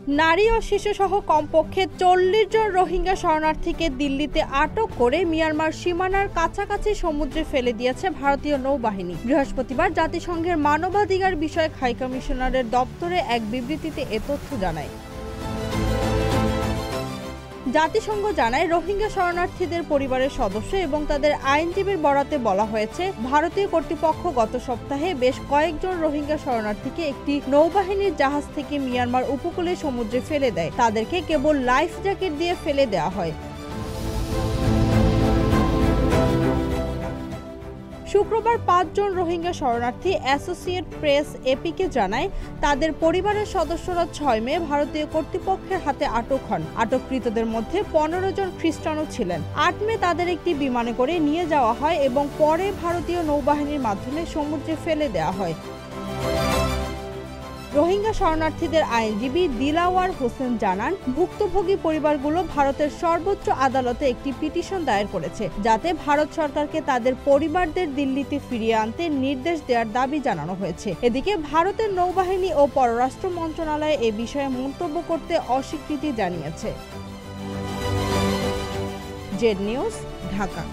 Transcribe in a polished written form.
নারী ও শিশুসহ কমপক্ষে ৪০ জন রোহিঙ্গা শরণার্থীকে দিল্লিতে আটক করে মিয়ানমার সীমানার কাছাকাছি সমুদ্রে ফেলে দিয়েছে ভারতীয় নৌবাহিনী। বৃহস্পতিবার জাতিসংঘের মানবাধিকার বিষয়ক হাইকমিশনারের দপ্তরে এক বিবৃতিতে এ তথ্য জানায়। জাতিসংঘ জানায়, রোহিঙ্গা শরণার্থীদের পরিবারের সদস্য এবং তাদের আইনজীবীর বরাতে বলা হয়েছে, ভারতীয় কর্তৃপক্ষ গত সপ্তাহে বেশ কয়েকজন রোহিঙ্গা শরণার্থীকে একটি নৌবাহিনীর জাহাজ থেকে মিয়ানমার উপকূলে সমুদ্রে ফেলে দেয়। তাদেরকে কেবল লাইফ জ্যাকেট দিয়ে ফেলে দেওয়া হয়। শুক্রবার ৫ জন রোহিঙ্গা শরণার্থী অ্যাসোসিয়েট প্রেস এপিকে জানায়, তাদের পরিবারের সদস্যরা ৬ মে ভারতীয় কর্তৃপক্ষের হাতে আটক হন। আটককৃতদের মধ্যে ১৫ জন খ্রিস্টানও ছিলেন। ৮ মে তাদের একটি বিমানে করে নিয়ে যাওয়া হয় এবং পরে ভারতীয় নৌবাহিনীর মাধ্যমে সমুদ্রে ফেলে দেওয়া হয়। রোহিঙ্গা শরণার্থীদের আইনজীবী দিলাওয়ার হোসেন জানান, ভুক্তভোগী পরিবারগুলো ভারতের সর্বোচ্চ আদালতে একটি পিটিশন দায়ের করেছে, যাতে ভারত সরকারকে তাদের পরিবারদের দিল্লিতে ফিরিয়ে আনতে নির্দেশ দেওয়ার দাবি জানানো হয়েছে। এদিকে ভারতের নৌবাহিনী ও পররাষ্ট্র মন্ত্রণালয় এ বিষয়ে মন্তব্য করতে অস্বীকৃতি জানিয়েছে। Z news, Dhaka.